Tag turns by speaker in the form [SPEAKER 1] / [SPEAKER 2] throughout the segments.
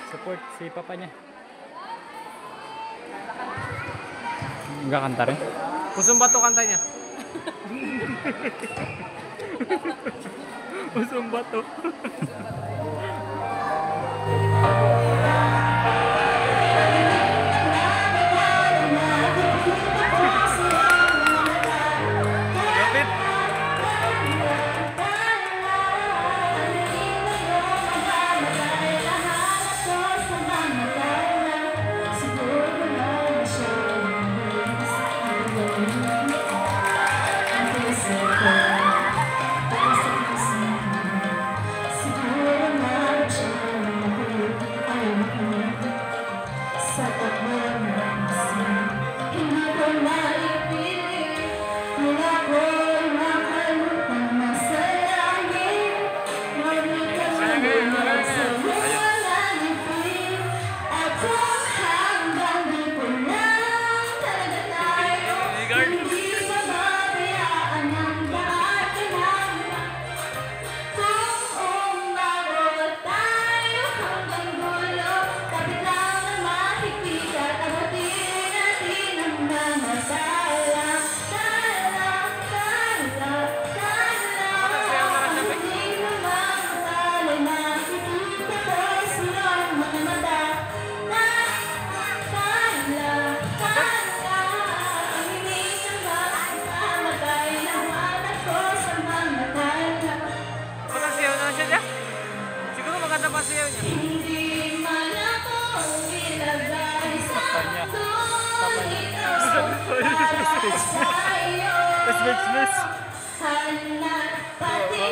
[SPEAKER 1] Support si papa niya. Magkakanta rin.
[SPEAKER 2] Pusong bato kanta niya.
[SPEAKER 1] Pusong bato.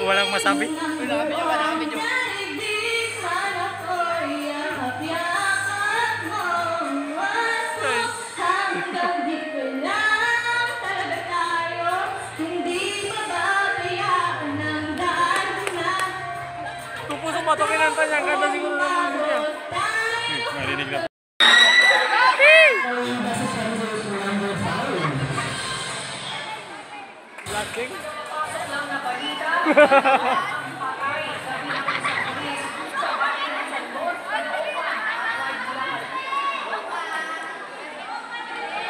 [SPEAKER 1] Walang masabi.
[SPEAKER 2] Tupusok patokin ang kanya. Ganda siguro ng mundo niya.
[SPEAKER 1] Marinig na.
[SPEAKER 2] Lasting?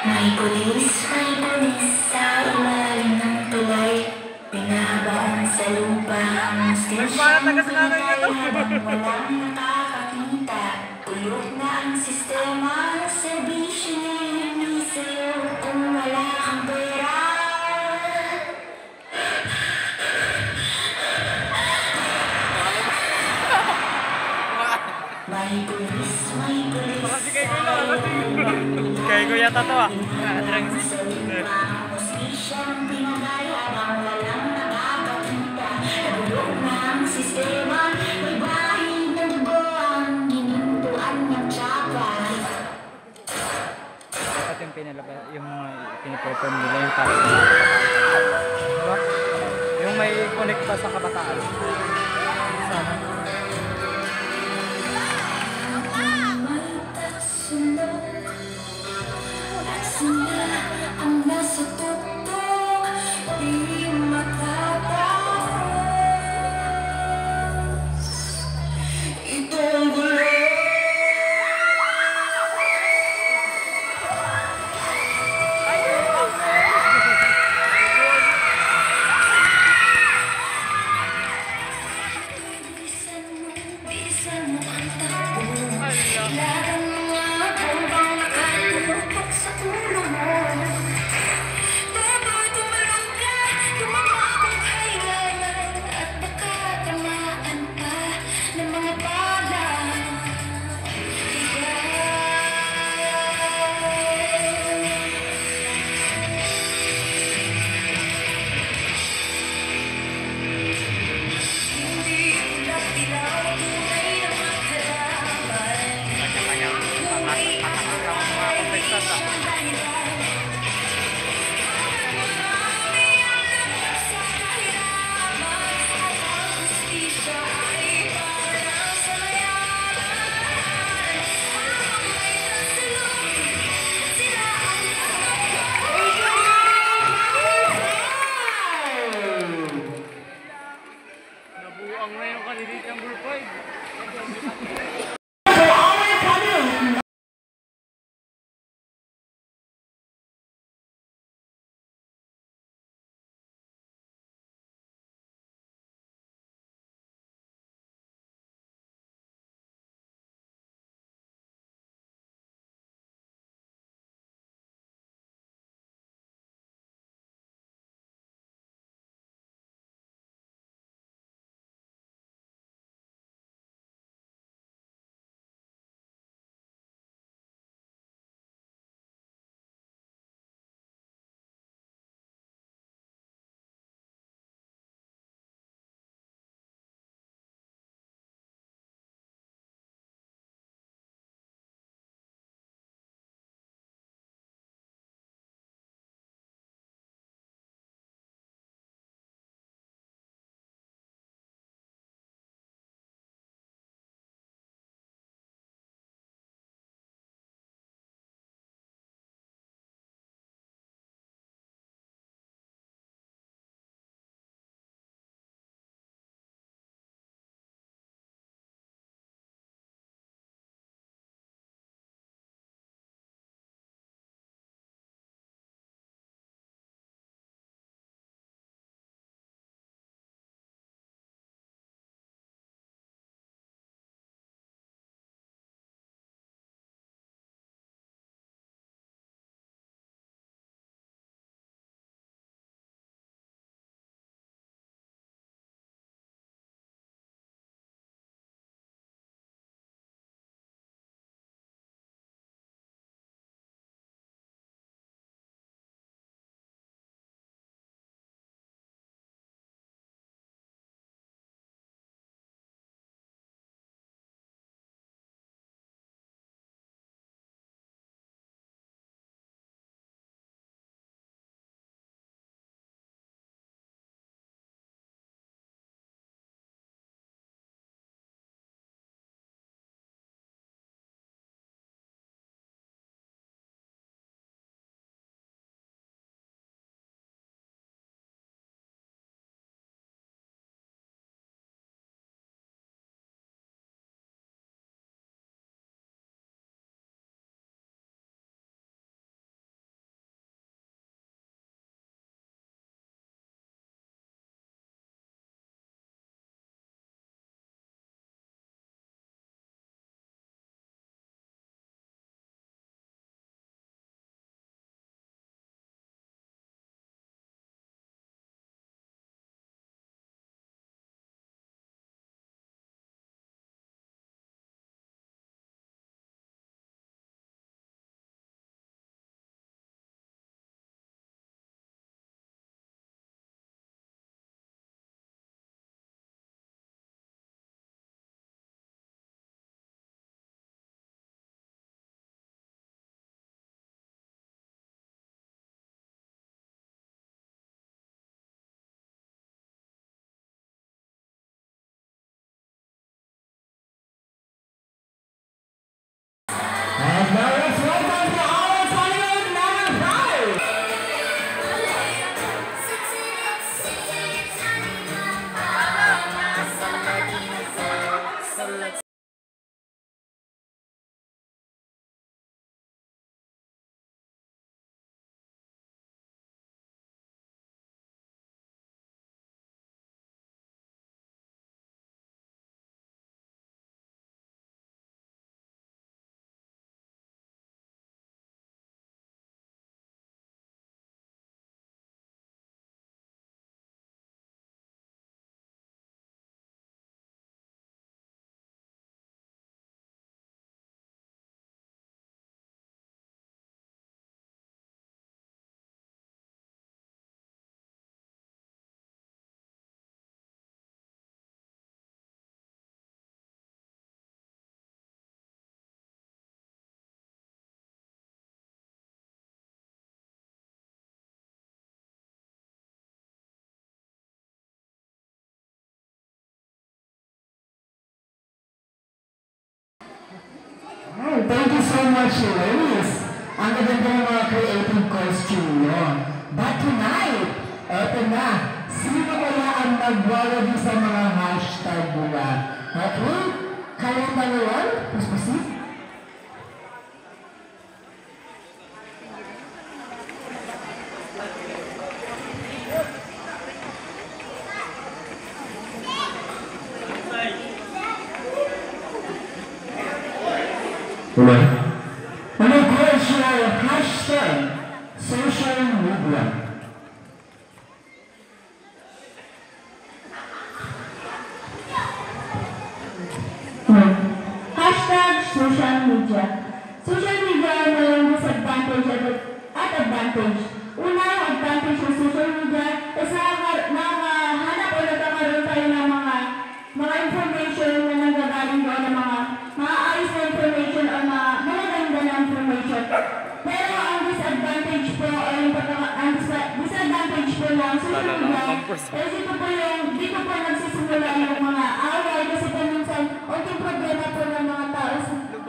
[SPEAKER 3] May pulis sa ilalim ng tulay. Binabaon sa lupa ang station pinatay habang walang nakakakita. Tulog na ang sistema ng serbisyo na hindi sa'yo kung wala kang pera. May pulis.
[SPEAKER 2] Baka si Kay Koy lang.
[SPEAKER 1] Kay ko yata to ah. Dapat yung pinalabas, yung piniperform nila yung para sa diba? Yung may connect pa sa kabataan. Sana.
[SPEAKER 3] Ang nasa tuktok, di matataas. Itong gulo. Bilisan mo ang takbo. Lahat ng mga bombang nakalulupok sa ulo mo. Bago tumalong ka, tumama kung kailangan. At baka tamaan pa ng mga bala.
[SPEAKER 4] thank you so much, ladies. Ang gaganda ng mga creative costume nyo. But tonight, eto na, sino kaya ang magwawagi sa mga hashtag nila? Okay? Kaya ba ngayon? Please proceed. Ano po siya hashtag social media?
[SPEAKER 3] Hashtag social media. Social media ay mayroong disadvantage at advantage. Una, yung advantage ng social media is nakahanap o nagkakaroon tayo ng mga information na nanggagaling doon ng mga maayos na information o magaganda na information. Pero ang disadvantage po o yung disadvantage po ng social media is dito po nagsisimula yung mga away kasi po minsan unting problema po ng mga tao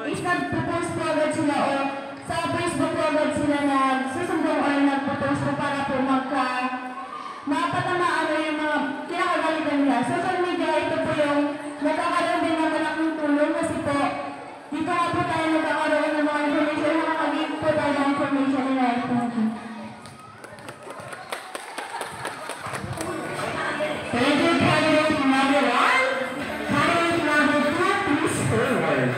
[SPEAKER 3] is nagpo-post po agad sila o sa Facebook po agad sila nagsusumbong o nagpo-post po para po mapatamaan yung mga kinakagalitan nila. Social media, ito po yung nagkakaroon din ng malaking tulong kasi po dito nga po tayo nagkakaroon ng mga information, nakakagig po tayo ng information nila.
[SPEAKER 4] Thank you, candidate number 1. Candidate number 2, please forward.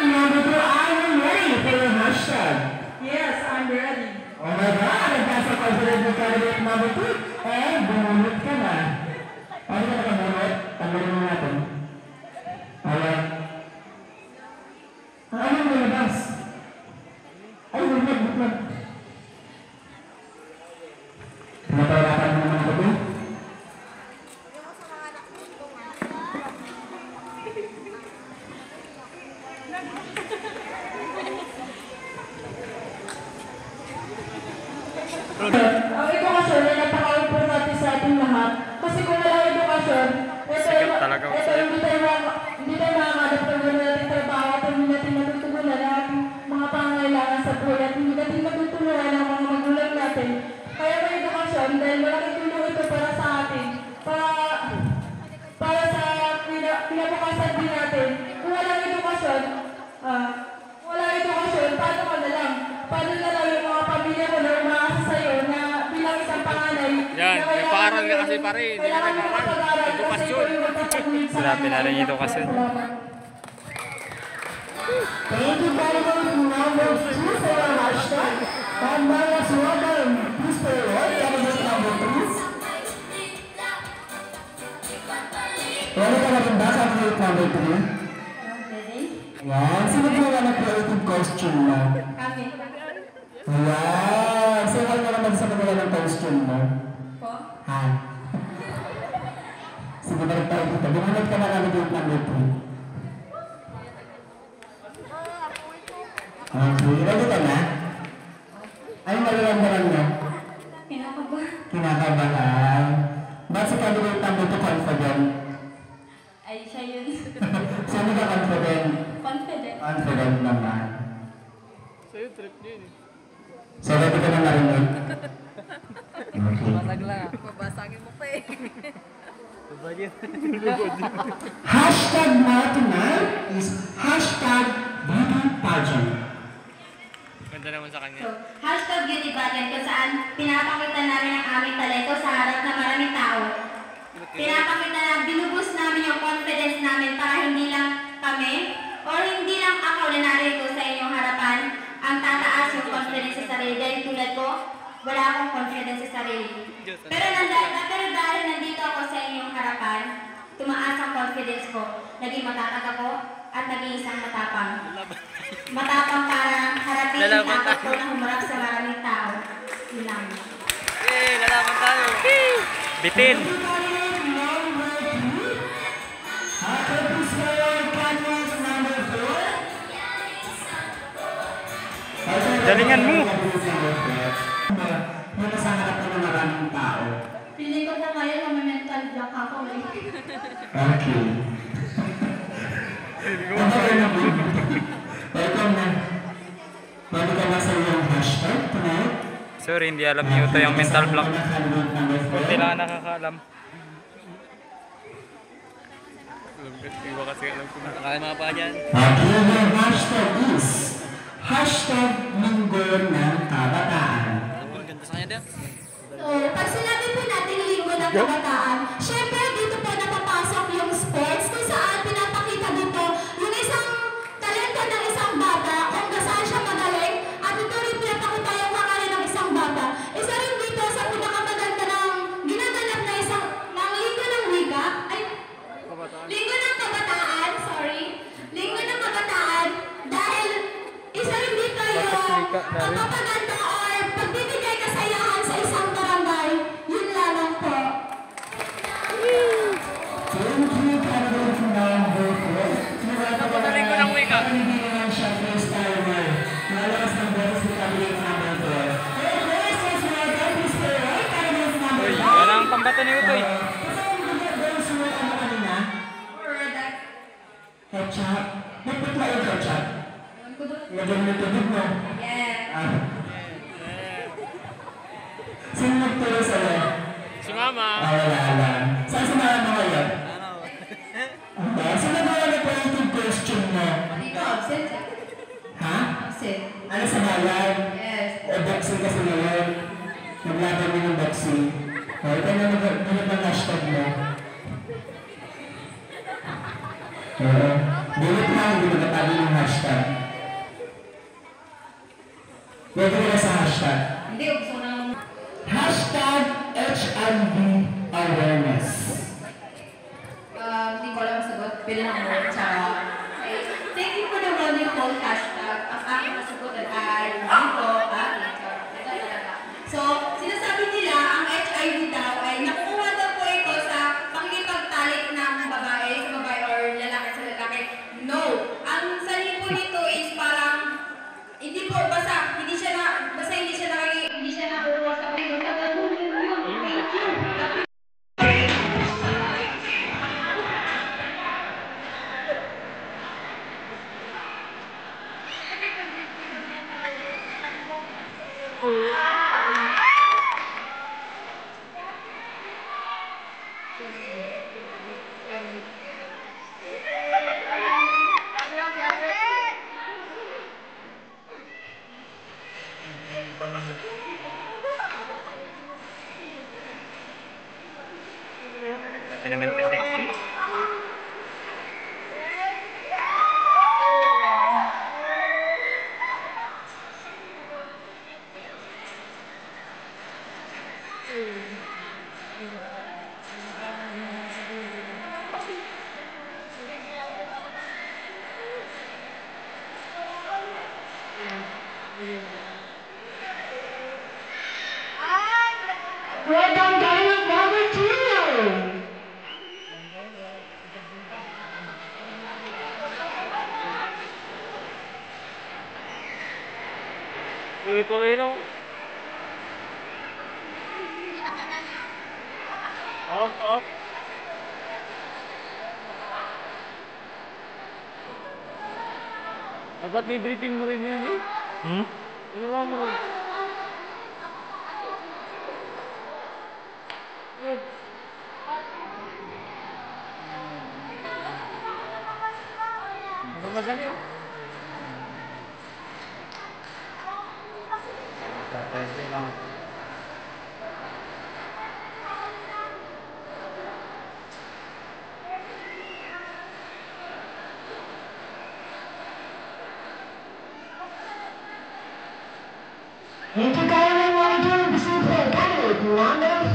[SPEAKER 4] Number 2, are you ready for your hashtag?
[SPEAKER 5] Yes, I'm ready.
[SPEAKER 4] Oh my God, nagkasa confident ng candidate number 2. Eh, bumulot ka na. Ano ka nakabulot? Tanggalin mo natin. Alright. Ang anong malabas? Ay, bulag. Pinatawarapan mo naman ako doon?
[SPEAKER 3] Ang edukasyon ay napaka-importante sa ating lahat. Kasi kung wala edukasyon, hindi tayo makakalap ng wala natin trabaho at hindi natin matutugunan ang mga pangangailangan sa buhay at hindi natin matutulungan ang mga magulang natin. Kaya may edukasyon dahil malaking tulong ito para sa atin, para sa kinabukasan din natin. Kung walang edukasyon, paano ka na lang? Paano na lang yung mga pamilya ko na umaasa sa'yo na bilang isang panganay?
[SPEAKER 2] Yan, may paaral ka kasi pa rin. Hindi ka nag-aaral. Edukasyon.
[SPEAKER 1] Grabe na rin ito kasi.
[SPEAKER 4] Thank you very much, number 2 for your hashtag. And now let's welcome, please forward, candidate number 2. Pwede ka natin ba sa candidate number 3? Yan, sino po nga nag-creative costume mo?
[SPEAKER 3] Kami.
[SPEAKER 4] Yan, sino ka naman sa kanila ng costume mo?
[SPEAKER 3] Po?
[SPEAKER 4] Ha? Sige, balik tayo dito. Bumunod ka na candidate number 3. Okay, ready ka na? Anong nararamdaman mo?
[SPEAKER 3] Kinakabahan.
[SPEAKER 4] Kinakabahan. Ba't si candidate number 2 confident?
[SPEAKER 3] Ay, siya yun.
[SPEAKER 4] Saan ka confident?
[SPEAKER 3] Confident.
[SPEAKER 4] Confident naman.
[SPEAKER 2] Sa'yo, trip niya yun eh.
[SPEAKER 4] So, ready ka na narinig? Okay.
[SPEAKER 5] Babasagin mo pa eh.
[SPEAKER 4] Hashtag na tonight is hashtag beauty pageant.
[SPEAKER 2] Ganda naman sa kanya.
[SPEAKER 3] So, hashtag beauty pageant kung saan pinapakita namin ang aming talento sa harap ng maraming tao. Pinapakita na binubus namin yung confidence namin para hindi lang kami or hindi lang ako na narito sa inyong harapan ang tataas yung confidence sa sarili. Dahil tulad ko, wala akong confidence sa sarili. Pero dahil nandito ako sa inyong harapan, tumaas ang confidence ko. Naging matatag ako at naging isang matapang. Matapang para harapin ang takot ko na humarap sa maraming tao. Yun lang.
[SPEAKER 2] Lalaban tayo.
[SPEAKER 1] Bitin! Galingan mo!
[SPEAKER 4] Yung nasa harap ng maraming tao.
[SPEAKER 3] Feeling ko po ngayon, may mental
[SPEAKER 5] nandiyan ka ako eh.
[SPEAKER 4] Okay. Welcome na. Pwede ka ba sa iyong hashtag tonight?
[SPEAKER 1] Sorry, hindi alam niyo ito yung mental block. Kunti lang nakakaalam.
[SPEAKER 2] Iba kasi alam ko na mga pa dyan.
[SPEAKER 4] Okay, your hashtag is hashtag Linggo ng Kabataan.
[SPEAKER 2] Ganda sa kanya din.
[SPEAKER 3] So, pag sinabi po natin Linggo ng Kabataan, syempre dito po napapasok yung sports kung saan pinapakita dito yung isang talento ng isang bata kung saan siya magaling at ito rin pinapakita yung pangalan ng isang bata. Isa rin dito sa pinakamaganda ng ginaganap na isang ng Linggo ng Wika, ay Linggo ng Kabataan, sorry. Linggo ng Kabataan dahil isa rin dito yung pagpapaganda or pagbibigay kasayahan sa isang barangay. Yun lamang po.
[SPEAKER 4] Thank you, candidate number 4.
[SPEAKER 2] Napadaling ko ng wika.
[SPEAKER 4] Hindi naman siya first timer. Malakas ng boses ni candidate number 4. Hey, first, let's welcome Mr. Roy, candidate number 5.
[SPEAKER 1] Wala ang pambato ni Utoy.
[SPEAKER 4] Kasama mo ba yung sulat ano kanina? Ketchup. Nagputla yung ketchup. Lagyan mo tubig mo.
[SPEAKER 5] Yeah.
[SPEAKER 4] Sino nagturo sa'yo?
[SPEAKER 2] Si Mama.
[SPEAKER 4] Wala. Saan sumara mo ngayon? Sino ba yung creative question mo?
[SPEAKER 5] Dito, absent.
[SPEAKER 4] Ha?
[SPEAKER 5] Absent.
[SPEAKER 4] Ano sa bayan?
[SPEAKER 5] Yes.
[SPEAKER 4] O boxing kasi ngayon. Naglaban mo ng boxing. O, ito na ang hashtag mo. Oo. Bulit lang, hindi magkatabi yung hashtag. Pwede mo na sa hashtag.
[SPEAKER 5] Hindi, gusto na
[SPEAKER 4] Hashtag HIV awareness.
[SPEAKER 5] hindi ko alam masagot. Bilang mo, tsaka. Thank you for the wonderful hashtag. Ang aking nasagot ay dito, ito talaga. So, sinasabi nila, ang HIV daw ay nakukuha daw po ito sa pakikipagtalik ng babae sa babae or lalaki sa lalaki. No! Ang sali po nito is parang hindi po basta hindi siya nakukuha sa pagkakataon. Thank you.
[SPEAKER 4] Well done, candidate number 2.
[SPEAKER 2] Ito rin ako. Off. Dapat i-breathing mo rin yan eh. Ano mo rin? Ano madali?
[SPEAKER 1] Tatay lang.
[SPEAKER 4] Thank you, candidate number 2. This is candidate number 3.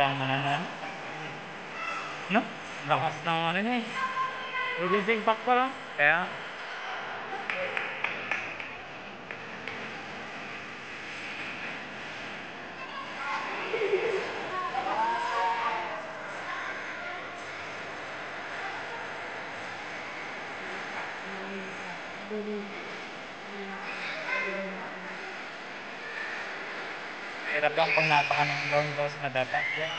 [SPEAKER 1] yata ang mananan. No? Lakas ng ano na eh. Releasing pack pa lang. Kaya... Hirap lang pag napaka ng ground balls na dapat yan.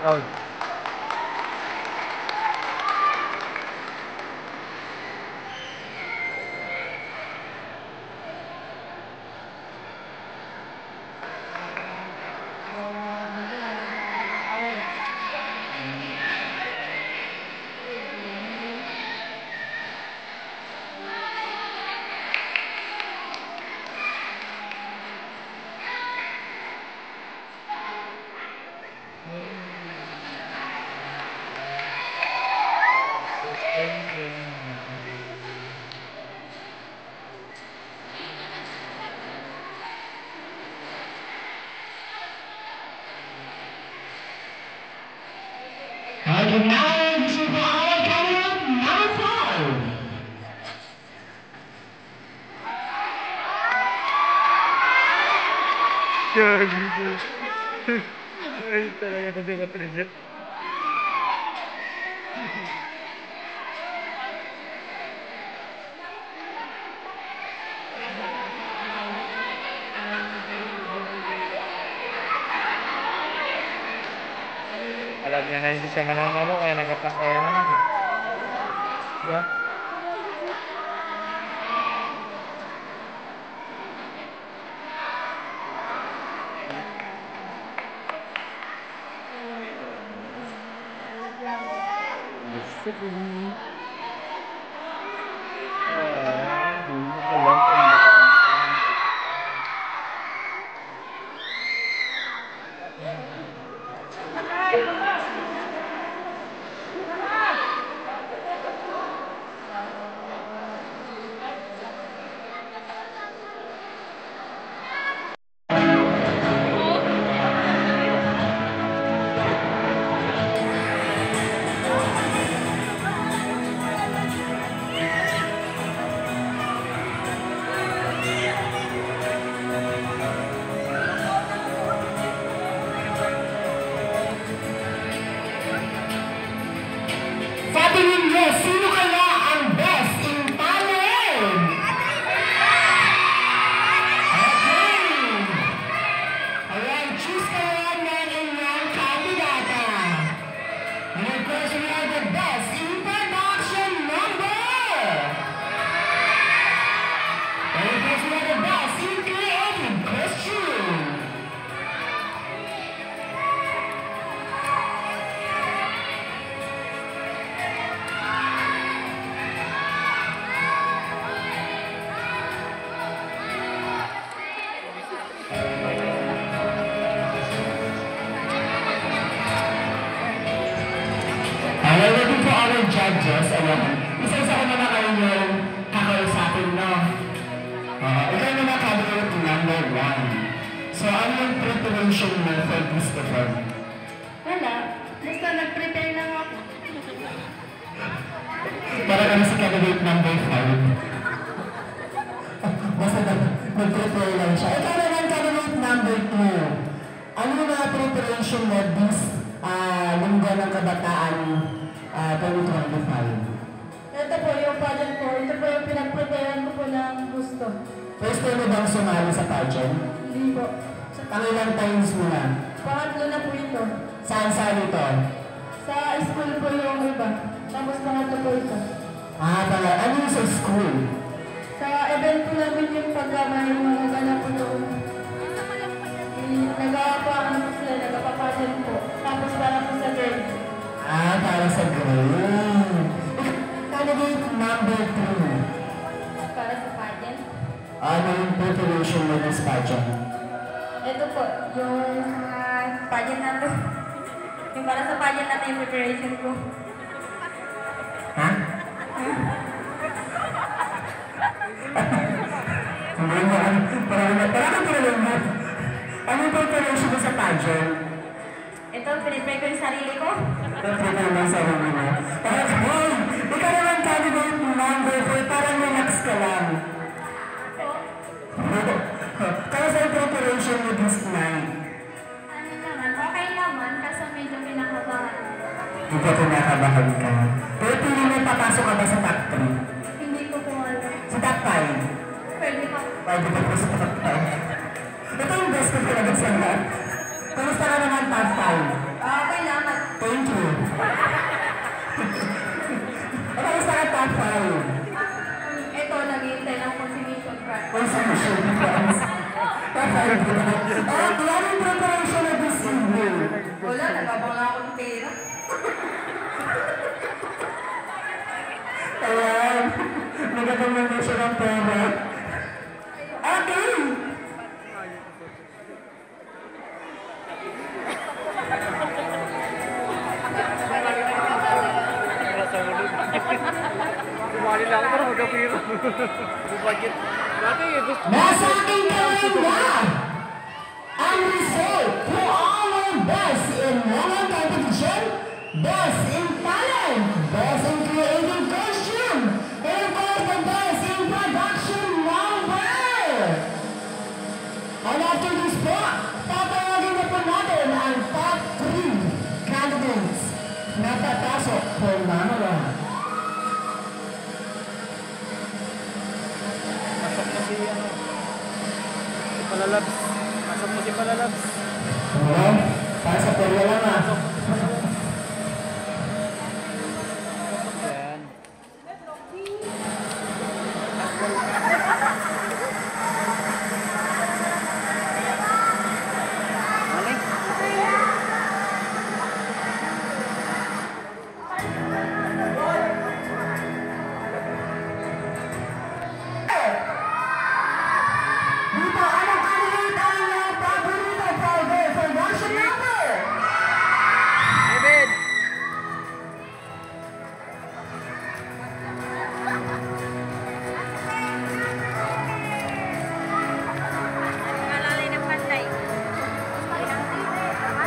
[SPEAKER 1] Ay. Oh.
[SPEAKER 4] And now to the outcome number 5.
[SPEAKER 1] Ay, talaga na din na-present. Alam niya na hindi siya mananalo kaya nagkapasaya naman. Diba?
[SPEAKER 4] Sa tingin niyo, sino kaya ang best in talent? Okay. Ayan, choose kayo ng inyong kandidata. And of course, we have the best in production number. And of course, we have the best in creative costume. Welcome to our judges. Ayan. Isa-isa ko naman kayo yung kakausapin, no? Ikaw naman candidate number 1. So, ano yung preparation mo for this event?
[SPEAKER 5] Wala. Basta nag-prepare lang ako.
[SPEAKER 4] Para kami si candidate number 5. Basta nag-prepare lang siya. Ikaw naman candidate number 2. Ano yung mga preparation mo this linggo ng kabataan 2025?
[SPEAKER 5] Ito po yung pageant ko. Ito po yung pinag-preparean ko po ng gusto.
[SPEAKER 4] First time mo bang sumali sa pageant?
[SPEAKER 5] Hindi po.
[SPEAKER 4] Pangilang times mo na?
[SPEAKER 5] Pangatlo na po ito.
[SPEAKER 4] Saan ito?
[SPEAKER 5] Sa school po yung iba. Tapos pangatlo po ito.
[SPEAKER 4] Pala. Ano yung sa school?
[SPEAKER 5] Sa Sa event po namin yung paggamay ng mga ganap po doon. Nagpapaano po sila, nagpapapajan po. Tapos para po sa grade.
[SPEAKER 4] Para sa grade. Candidate number 2.
[SPEAKER 5] Para sa pageant.
[SPEAKER 4] Ano yung preparation mo ng pageant?
[SPEAKER 5] Ito po, yung mga pageant na to. Yung para sa pageant natin yung preparation ko.
[SPEAKER 4] Ha? Hindi mo, parang tinanong mo. Ano yung preparation mo sa pageant?
[SPEAKER 5] Ito, pinipray ko yung sarili ko.
[SPEAKER 4] Prepare mo sa sarili mo. Hey! Ikaw naman candidate number 4, parang relax ka lang. Kaya sa preparation mo this night?
[SPEAKER 5] Ano naman, okay naman, kaso medyo kinakabahan.
[SPEAKER 4] Hindi ka kinakabahan ka. Pero pili mo papasok ka ba sa top 3?
[SPEAKER 5] Hindi ko po alam.
[SPEAKER 4] Sa top 5?
[SPEAKER 5] Pwede ka.
[SPEAKER 4] Pwede ka po sa top 5. Ito yung best ko talaga sa lahat. Kamusta ka naman top 5?
[SPEAKER 5] Okay lang.
[SPEAKER 4] Thank you. Kamusta ka top 5?
[SPEAKER 5] Ito, nag-iintay ng consummation prize.
[SPEAKER 4] Consumption class. Top 5 ko. Yan yung preparation na this evening.
[SPEAKER 5] Wala, nagabang na ako ng pera.
[SPEAKER 4] Ayan. Nagagawin na siya ng pera. Okay.
[SPEAKER 2] Kumali lang pero magkapira. Budget. Dati gusto.
[SPEAKER 4] Nasa aking gawin na ang result for our best in women competition, best in talent, best in creative costume, and of course the best in production number. And after this po, tatawagin na po natin ang top 3 candidates na papasok for mamaya.
[SPEAKER 1] Pasok mo si ano. Si Palalabs. Pasok mo si Palalabs.
[SPEAKER 4] Ano? Para sa Korea lang ah.
[SPEAKER 1] Yan. Maling.
[SPEAKER 4] Dito, anong candidate ang paborito for the production number?
[SPEAKER 2] David!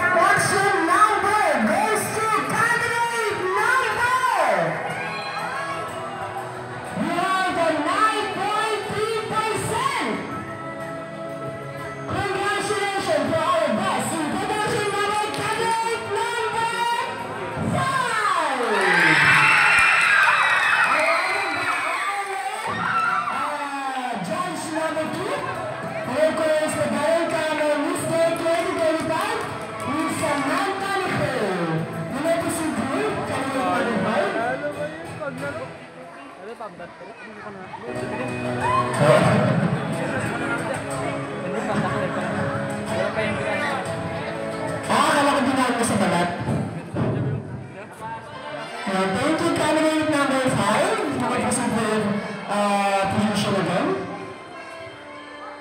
[SPEAKER 4] Production number goes to candidate number. We have the 9.3%. Congratulations for our best in production number, candidate number 5. Judge number 2. Of course, the Darren Camo Miss Day 2025 is Samantha Nicole. You may proceed through, candidate number 5.
[SPEAKER 1] Ano ba yun? Paglaro. Ano pagdat ko? Hindi ko na. Hindi pagdat ko. Wala pa yung ginagawa.
[SPEAKER 4] Akala ko dinaan mo sa balat. Thank you, candidate number 5. You may proceed with position again.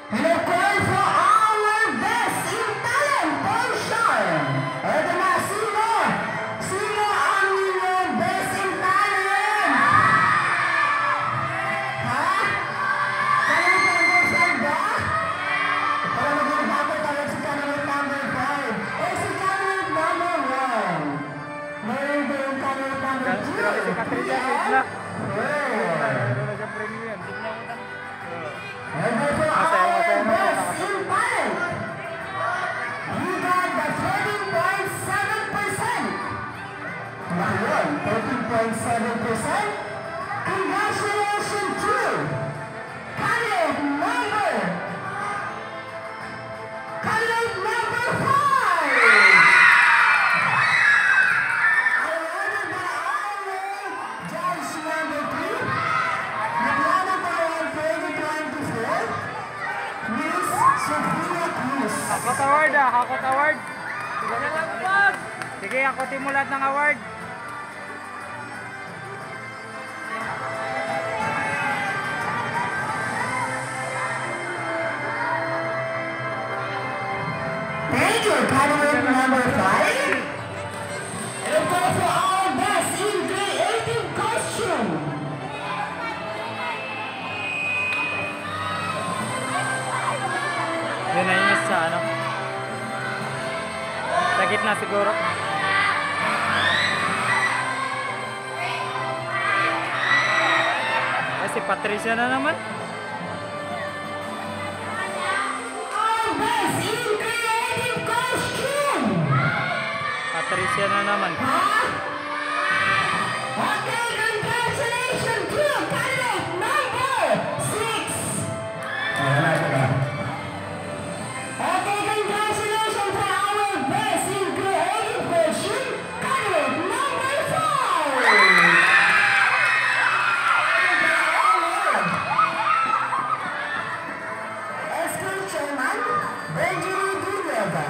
[SPEAKER 4] And of course, for our best in talent portion. Ito na, sino? Sino ang inyong best in talent? Ha? Candidate number 5 ba? Para maging dapat tayo si candidate number 5. O si candidate number 1. Meron ba yung candidate number 2?
[SPEAKER 1] Grabe si Katrina Sigla.
[SPEAKER 4] Oh.
[SPEAKER 1] Meron na siyang premium.
[SPEAKER 4] And for
[SPEAKER 1] Masaya,
[SPEAKER 4] our
[SPEAKER 1] masaya na
[SPEAKER 4] best
[SPEAKER 1] po.
[SPEAKER 4] in talent, we got the 13.7%. Ngayon, 13.7%. Congratulations to candidate number 5. Awarded by our judge number 3. Naglalaro pa ang 2025 Sofia Cruz.
[SPEAKER 1] Hakot award hakot award. Sige, hakotin mo lahat ng award.
[SPEAKER 4] Thank you, candidate number 5. And go for our best in creative costume.
[SPEAKER 1] Yun na yun sa ano. Sa gitna siguro. Si Patricia na naman.
[SPEAKER 4] Our best in creative costume.
[SPEAKER 1] Patricia na naman.
[SPEAKER 4] Okay, congratulations to candidate number 6. Okay, congratulations to our best in creative costume, candidate number 5. School Chairman Benjamin Villanueva.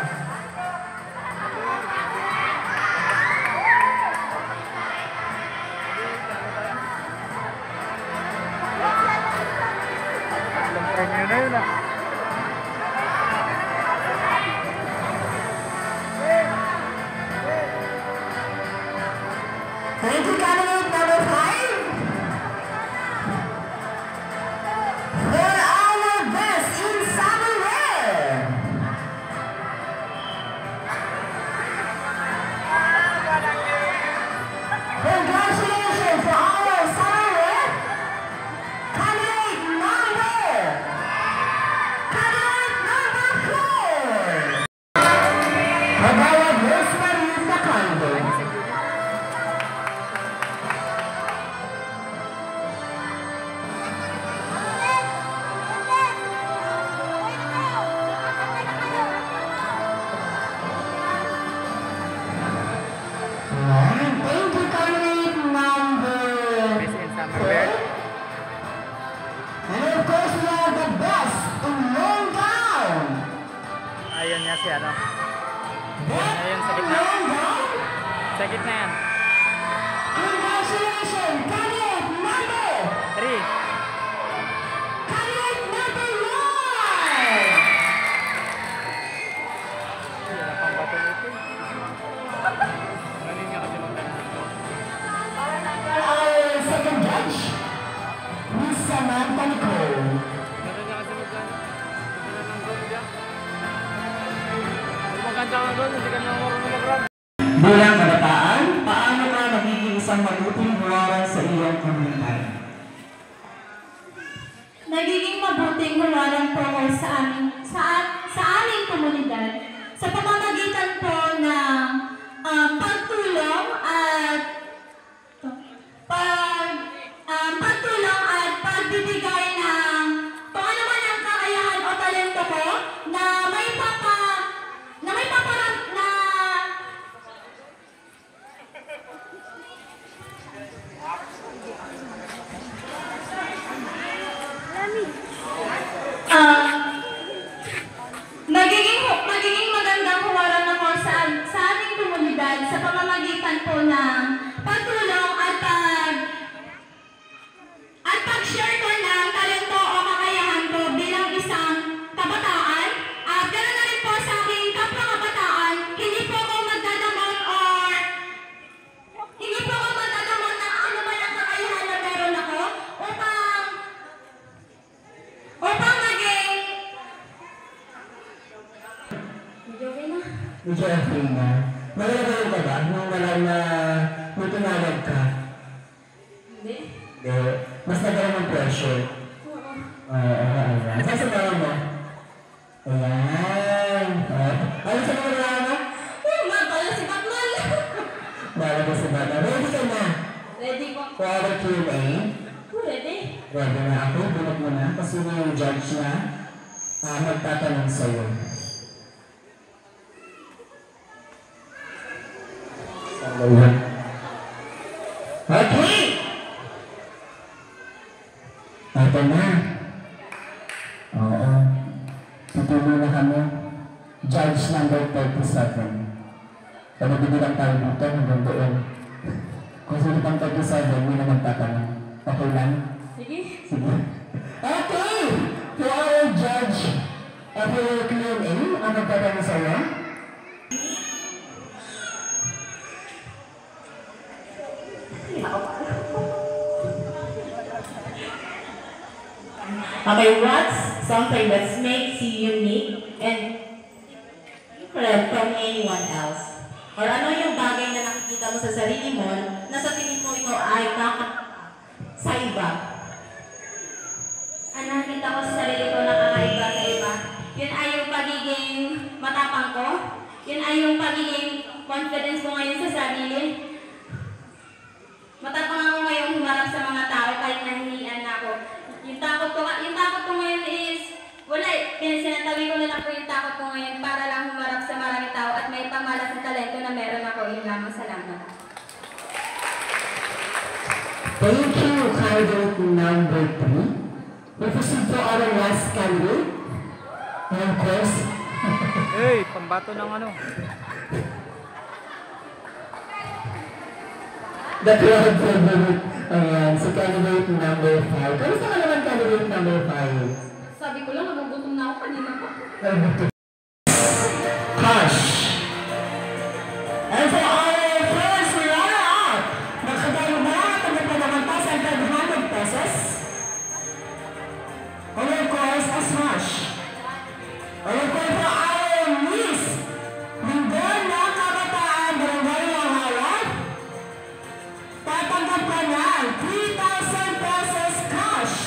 [SPEAKER 1] Premium na yun ah.
[SPEAKER 4] Thank you, candidate number 5. For our best in summer wear. Congratulations to our summer wear. Candidate number 4. Magawad Rosemary Sacando. Thank you, candidate number
[SPEAKER 1] Best in summer wear.
[SPEAKER 4] 4. And of course, we have the best in long gown.
[SPEAKER 1] Ayun nga si ano.
[SPEAKER 4] Best
[SPEAKER 1] Ayun, sa
[SPEAKER 4] in
[SPEAKER 1] gitna.
[SPEAKER 4] long gown.
[SPEAKER 1] Sa gitna yan.
[SPEAKER 4] Congratulations, candidate number
[SPEAKER 1] 3.
[SPEAKER 4] Candidate number 1.
[SPEAKER 1] Yan ang pambato nito. Galing nga kasi magdala.
[SPEAKER 4] Our second judge, Miss Samantha Nicole.
[SPEAKER 1] Galing nga kasi magdala. Magdala ng gold dyan. Kung maganda ka gold, hindi ka na marunong mag-run.
[SPEAKER 4] Bilang kabataan, paano ka magiging isang mabuting huwaran sa iyong komunidad?
[SPEAKER 5] Nagiging mabuting huwaran po ako sa aming komunidad sa pamamagitan po ng pagtulong at pagbibigay ng kung ano man ang kakayahan o talento ko na may paparang na magiging magandang huwaran ako sa ating komunidad sa pamamagitan po ng pagtulong at pag-share ko ng talento o kakayahan ko bilang isang kabataan at ganoon na rin po sa aking kapwa kabataan, hindi po ako magdadamot ng ano man ang kakayahan na meron ako upang maging
[SPEAKER 4] Medyo okay na. Malalaman ka ba nung nung tumawag ka?
[SPEAKER 5] Hindi.
[SPEAKER 4] Hindi. Mas nagkaroon ng pressure.
[SPEAKER 5] Oo.
[SPEAKER 4] Ayan. Saan sa tawag mo? Ayan. Ano sa mga nalaman?
[SPEAKER 5] Pala si Batman.
[SPEAKER 4] Nalala sa bata. Ready ka na?
[SPEAKER 5] Ready po.
[SPEAKER 4] For our Q&A?
[SPEAKER 5] Ready?
[SPEAKER 4] Ready na ako. Bulag mo na. Kasi yung judge na magtatanong sa'yo. Okay! Ito na. Oo. Pipili na kami. Judge number 37. Kaya bibilang tayo dito hanggang doon. Kung sino pang 37, yun naman tatanong. Okay lang?
[SPEAKER 5] Sige.
[SPEAKER 4] Sige. Okay! For our judge, for your Q&A, ang magtatanong sa'yo?
[SPEAKER 6] Okay, what's something that makes you unique and different from anyone else? Or ano yung bagay na nakikita mo sa sarili mo na sa tingin mo ikaw ay sa iba?
[SPEAKER 5] Ang nakita ko sa sarili ko na kakaiba sa iba, yun ay yung pagiging matapang ko, yun ay yung pagiging confidence ko ngayon sa sarili. Matapang ako ngayon humarap sa mga tao kahit nahihiyan na ako. Yung takot ko ngayon is, wala eh, sinatabi ko na lang po yung takot ko ngayon para lang humarap sa maraming tao at may pamalas ng talento na meron ako. Yun lamang, salamat.
[SPEAKER 4] Thank you, candidate number 3. We proceed to our last candidate. And of course,
[SPEAKER 1] Hey, pambato ng ano.
[SPEAKER 4] the crowd favorite. Ayan, si candidate number 5. Kamusta ka naman candidate number 5?
[SPEAKER 5] Sabi ko lang, nagugutom na ako kanina pa.
[SPEAKER 4] Hush! And for our first runner-up, nakadalo na at nagpadamantas ang 500 pesos. And of course, as Hush. And of course, for our Miss Lindon na Kabataan Barangay Lahayan, tatanggap ka na 3,000 pesos cash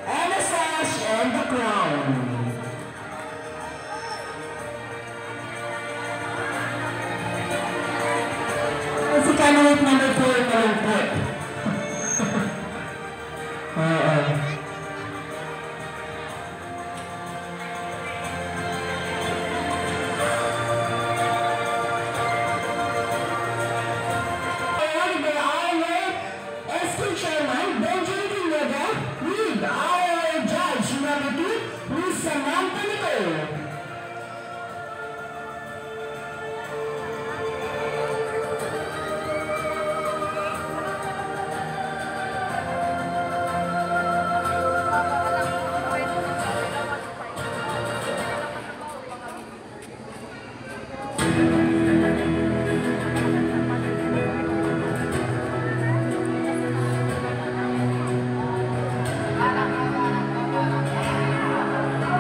[SPEAKER 4] and a sash and the crown. Si candidate number 4 na lang po. Oo. Awarded by our SK Chairman, Benjamin Pineda, with our judge number 2, Miss Samantha Nicole.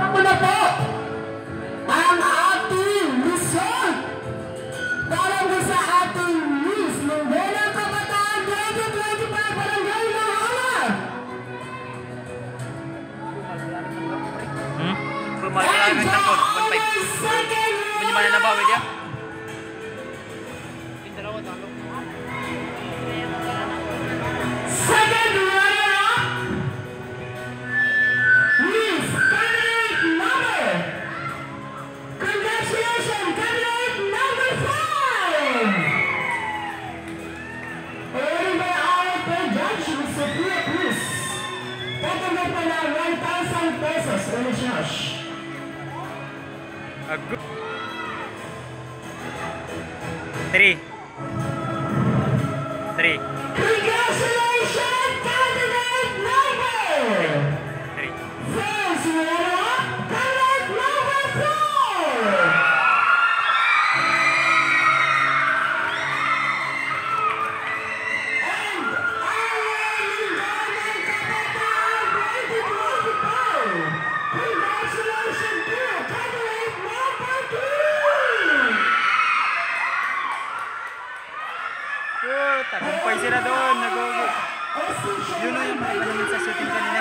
[SPEAKER 4] Ako na po ang ating result para sa ating Miss Lindon Kabataan 2025 Barangay Lahayan.
[SPEAKER 2] Pumalaan ng tangkod. 1.5.
[SPEAKER 4] Second
[SPEAKER 2] Hindi man na nabawi dia.
[SPEAKER 4] runner-up, Miss candidate number. Congratulations, candidate number 5. Awarded by our third judge, Miss Sophia Cruz. Tatanggap ka na 1,000 pesos on a cash.
[SPEAKER 1] Agad. 3.
[SPEAKER 4] Congratulations, candidate number.
[SPEAKER 1] 3.
[SPEAKER 4] First runner-up, candidate number 4. And our Lindon Kabataan 2025. Congratulations to candidate number 2.
[SPEAKER 1] Tagumpay sila doon. Yun o yung iba naman sa shooting kanina.